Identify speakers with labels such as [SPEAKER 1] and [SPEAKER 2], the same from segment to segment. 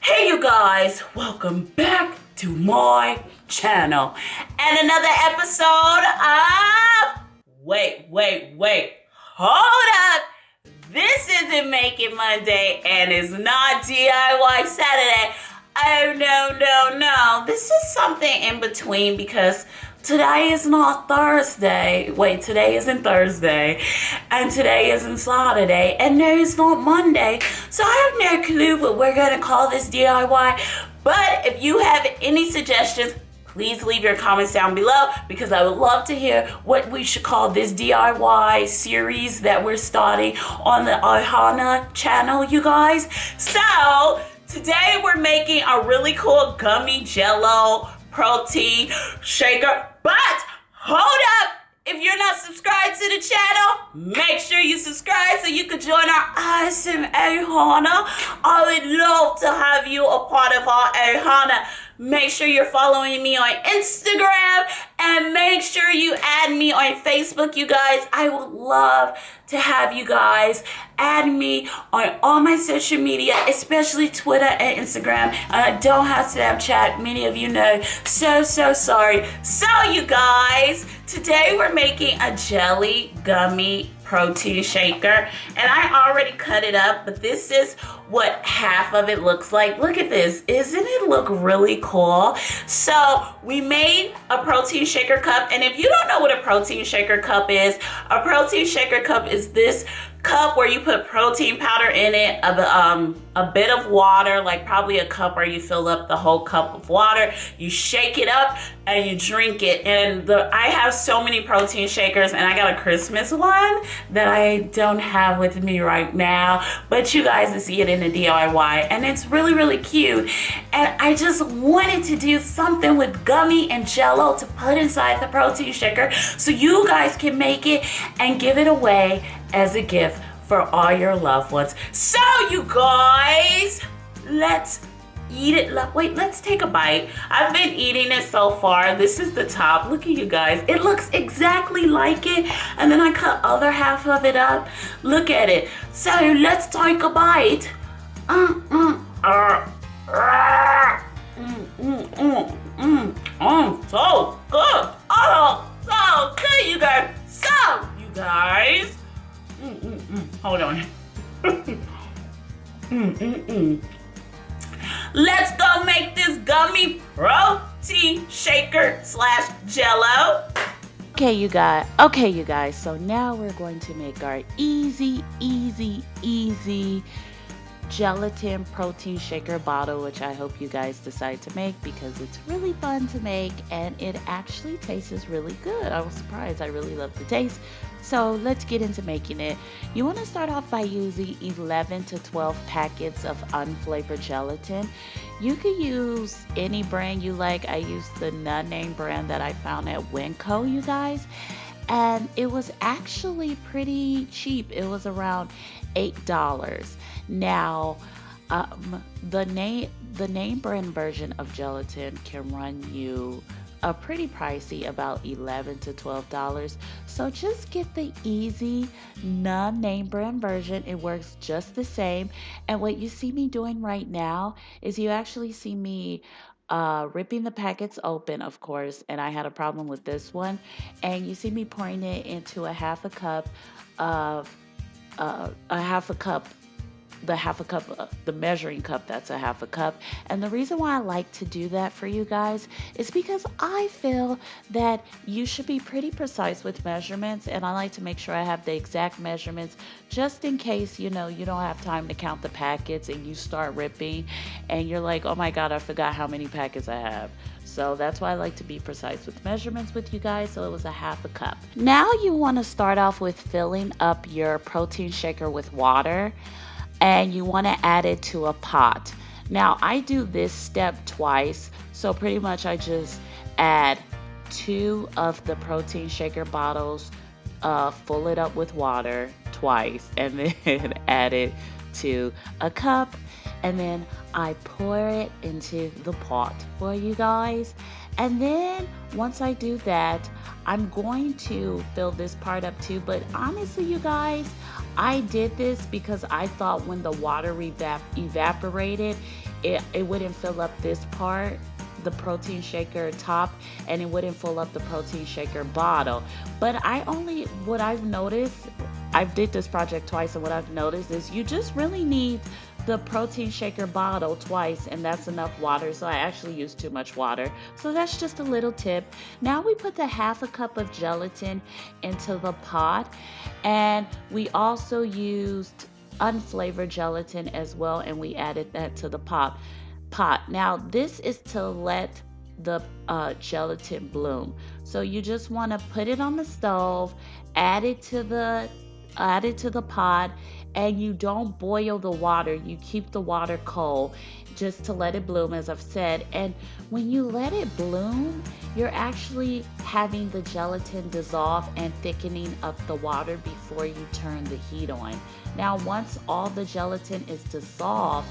[SPEAKER 1] Hey you guys, welcome back to my channel and another episode of hold up. This isn't Make It Monday and it's not DIY Saturday. Oh no. This is something in between because today is not Thursday. Today isn't Thursday. And today isn't Saturday. And no, it's not Monday. So I have no clue what we're going to call this DIY. But if you have any suggestions, please leave your comments down below because I would love to hear what we should call this DIY series that we're starting on the Ohana channel, you guys. So today we're making a really cool Gummy Jello protein shaker. But hold up, if you're not subscribed to the channel, make sure you subscribe so you can join our awesome Ohana. I would love to have you a part of our Ohana. Make sure you're following me on Instagram and make sure you add me on Facebook, you guys. I would love to have you guys add me on all my social media, especially Twitter and Instagram. And I don't have Snapchat, many of you know. So sorry. So you guys, today we're making a jelly gummy protein shaker, and I already cut it up, but this is what half of it looks like. Look at this. Isn't it look really cool? So we made a protein shaker cup, and if you don't know what a protein shaker cup is, a protein shaker cup is this cup where you put protein powder in it, a bit of water, like probably a cup where you fill up the whole cup of water. You shake it up and you drink it. And I have so many protein shakers, and I got a Christmas one that I don't have with me right now, but you guys will see it in the DIY, and it's really cute. And I just wanted to do something with gummy and jello to put inside the protein shaker so you guys can make it and give it away as a gift for all your loved ones. So you guys, let's eat it. Let's take a bite. I've been eating it so far. This is the top. Look at you guys. It looks exactly like it. And then I cut other half of it up. Look at it. So let's take a bite. So good. Oh, so good, you guys. So, you guys. Hold on. Let's go make this gummy protein shaker / jello.
[SPEAKER 2] Okay, you guys. So now we're going to make our easy gelatin protein shaker bottle, which I hope you guys decide to make because it's really fun to make and it actually tastes really good. I was surprised. I really love the taste. So let's get into making it. You want to start off by using 11 to 12 packets of unflavored gelatin. You could use any brand you like. I used the no-name brand that I found at Winco, you guys. And it was actually pretty cheap. It was around $8. Now, the name brand version of gelatin can run you a pretty pricey, about $11 to $12. So just get the easy non-name brand version. It works just the same. And what you see me doing right now is you actually see me ripping the packets open, of course, and I had a problem with this one. And you see me pouring it into a half a cup of the measuring cup, that's a half a cup. And the reason why I like to do that for you guys is because I feel that you should be pretty precise with measurements, and I like to make sure I have the exact measurements just in case, you don't have time to count the packets and you start ripping and you're like, oh my god, I forgot how many packets I have. So that's why I like to be precise with measurements with you guys. So it was a half a cup. Now you want to start off with filling up your protein shaker with water, and you want to add it to a pot. Now I do this step twice, so pretty much I just add 2 of the protein shaker bottles, fill it up with water twice, and then add it to a cup, and then I pour it into the pot for you guys. And then once I do that, I'm going to fill this part up too. But honestly, you guys, I did this because I thought when the water evaporated, it wouldn't fill up this part, the protein shaker top, and it wouldn't fill up the protein shaker bottle. But what I've noticed, I've did this project twice, and what I've noticed is you just really need the protein shaker bottle twice, and that's enough water. So I actually use too much water. So that's just a little tip. Now we put the half a cup of gelatin into the pot, and we also used unflavored gelatin as well, and we added that to the pot. Now this is to let the gelatin bloom. So you just want to put it on the stove, add it to the pot, and you don't boil the water. You keep the water cold just to let it bloom, as I've said. And when you let it bloom, you're actually having the gelatin dissolve and thickening up the water before you turn the heat on. Now, once all the gelatin is dissolved,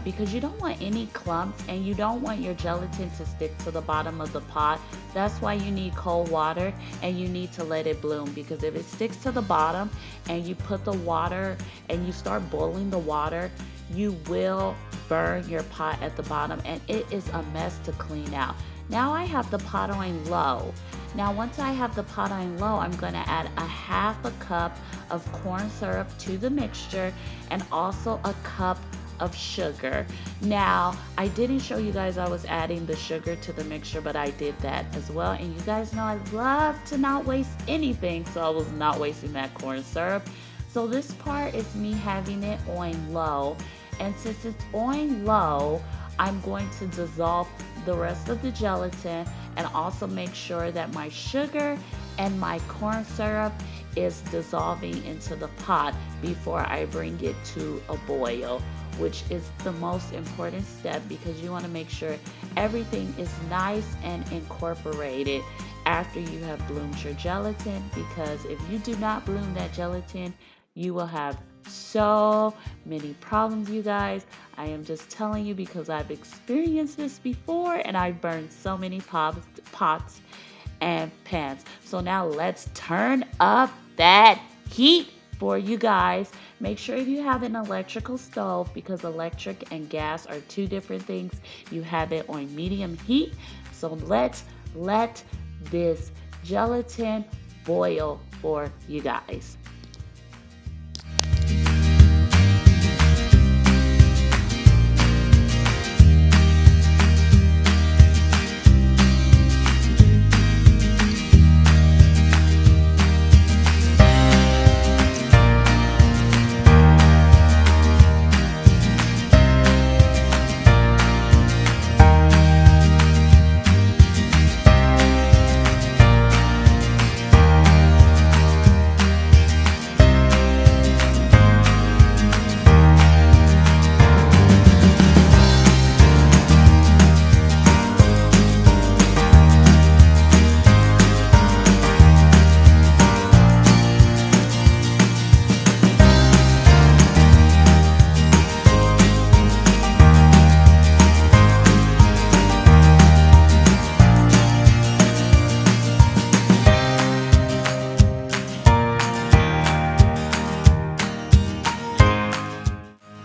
[SPEAKER 2] because you don't want any clumps and you don't want your gelatin to stick to the bottom of the pot. That's why you need cold water, and you need to let it bloom, because if it sticks to the bottom and you put the water and you start boiling the water, you will burn your pot at the bottom, and it is a mess to clean out. Now I have the pot on low. Now once I have the pot on low, I'm going to add a half a cup of corn syrup to the mixture, and also a cup of sugar. Now, I didn't show you guys I was adding the sugar to the mixture, but I did that as well. And you guys know I love to not waste anything, so I was not wasting that corn syrup. So this part is me having it on low. And since it's on low, I'm going to dissolve the rest of the gelatin and also make sure that my sugar and my corn syrup is dissolving into the pot before I bring it to a boil, which is the most important step, because you want to make sure everything is nice and incorporated after you have bloomed your gelatin, because if you do not bloom that gelatin, you will have so many problems, you guys. I am just telling you because I've experienced this before, and I've burned so many pots and pans. So now let's turn up that heat for you guys. Make sure you have an electrical stove, because electric and gas are two different things. You have it on medium heat. So let's let this gelatin boil for you guys.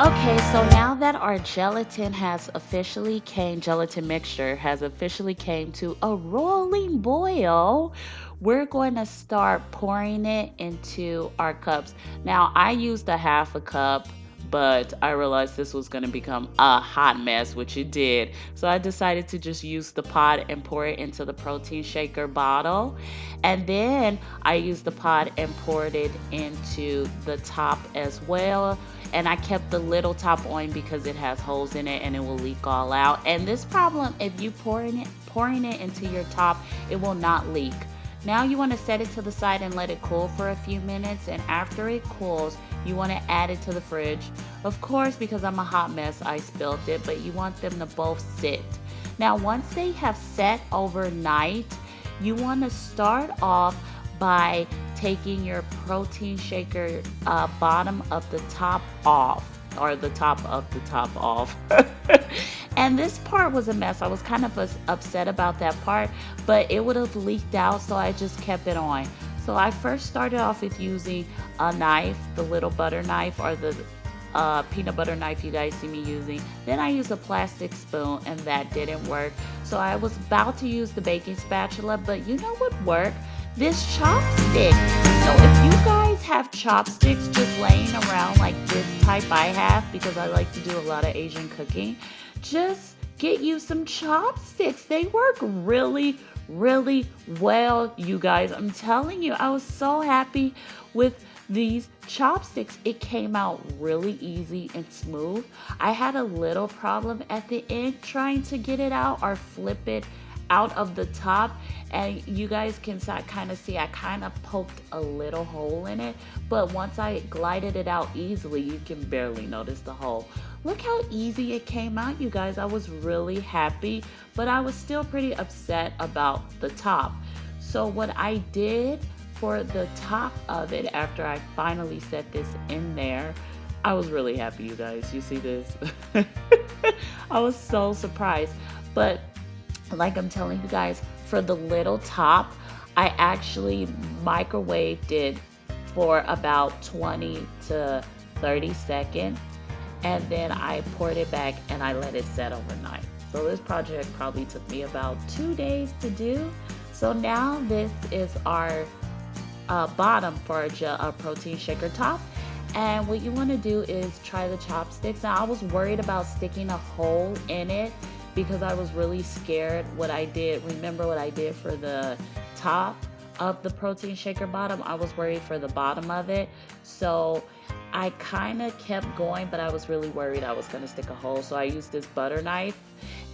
[SPEAKER 2] Okay, so now that our gelatin mixture has officially came to a rolling boil, we're going to start pouring it into our cups. Now, I used a half a cup, but I realized this was going to become a hot mess, which it did. So I decided to just use the pot and pour it into the protein shaker bottle. And then I used the pot and poured it into the top as well. And I kept the little top on because it has holes in it and it will leak all out. And this problem, if you pouring it into your top, it will not leak. Now you want to set it to the side and let it cool for a few minutes. And after it cools, you want to add it to the fridge. Of course, because I'm a hot mess, I spilled it, but you want them to both sit. Now, once they have set overnight, you want to start off by taking your protein shaker bottom of the top off, or the top of the top off. And this part was a mess. I was kind of upset about that part, but it would have leaked out, so I just kept it on. So I first started off with using a knife, the little butter knife, or the peanut butter knife you guys see me using. Then I used a plastic spoon and that didn't work. So I was about to use the baking spatula, but you know what worked? This chopstick. So if you guys have chopsticks just laying around like this type I have, because I like to do a lot of Asian cooking, just get you some chopsticks. They work really, really well, you guys. I'm telling you, I was so happy with these chopsticks. It came out really easy and smooth. I had a little problem at the end trying to get it out or flip it out of the top, and you guys can kind of see I kind of poked a little hole in it, but once I glided it out easily, you can barely notice the hole. Look how easy it came out, you guys. I was really happy, but I was still pretty upset about the top. So what I did for the top of it, after I finally set this in there, I was really happy, you guys. You see this? I was so surprised. But like I'm telling you guys, for the little top, I actually microwaved it for about 20 to 30 seconds. And then I poured it back and I let it set overnight. So this project probably took me about 2 days to do. So now this is our bottom for a protein shaker top. And what you want to do is try the chopsticks. Now I was worried about sticking a hole in it because I was really scared what I did. Remember what I did for the top of the protein shaker bottom? I was worried for the bottom of it. So I kind of kept going, but I was really worried I was going to stick a hole. So I used this butter knife.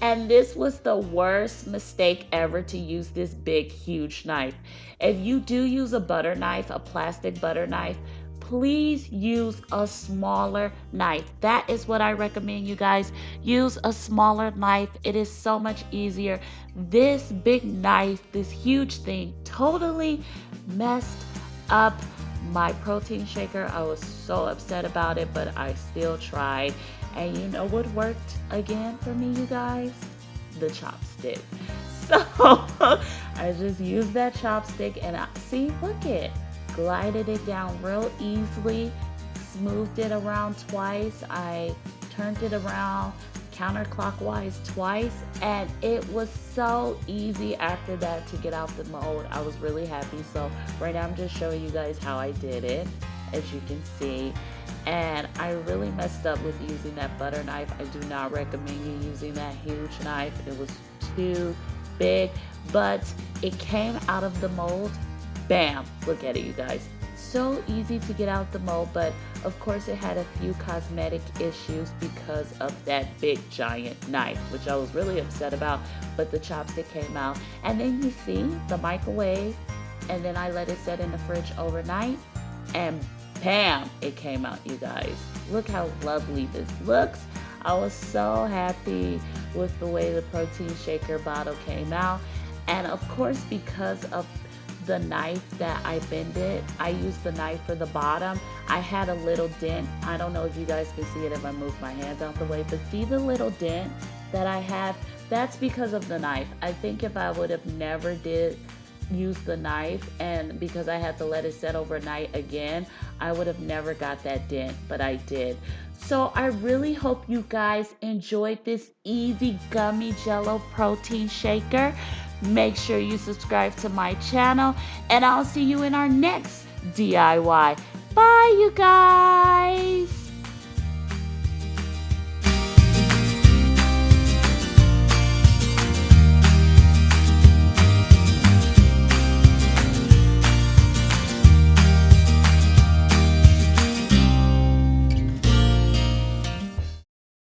[SPEAKER 2] And this was the worst mistake ever, to use this big, huge knife. If you do use a butter knife, a plastic butter knife, please use a smaller knife. That is what I recommend, you guys. Use a smaller knife. It is so much easier. This big knife, this huge thing, totally messed up my protein shaker. I was so upset about it, but I still tried. And you know what worked again for me, you guys? The chopstick. So I just used that chopstick and see, look it. Glided it down real easily, smoothed it around twice. I turned it around counterclockwise twice, and it was so easy after that to get out the mold. I was really happy. So right now I'm just showing you guys how I did it, as you can see. And I really messed up with using that butter knife. I do not recommend you using that huge knife. It was too big, but it came out of the mold. Bam! Look at it, you guys. So easy to get out the mold, but of course it had a few cosmetic issues because of that big giant knife, which I was really upset about, but the chopstick came out. And then you see the microwave, and then I let it set in the fridge overnight, and bam! It came out, you guys. Look how lovely this looks. I was so happy with the way the protein shaker bottle came out. And of course, because of the knife that I bended, I used the knife for the bottom. I had a little dent. I don't know if you guys can see it if I move my hands out the way, but see the little dent that I have? That's because of the knife. I think if I would have never did use the knife, and because I had to let it set overnight again, I would have never got that dent, but I did. So I really hope you guys enjoyed this easy Gummy Jello protein shaker. Make sure you subscribe to my channel, and I'll see you in our next DIY. Bye, you guys.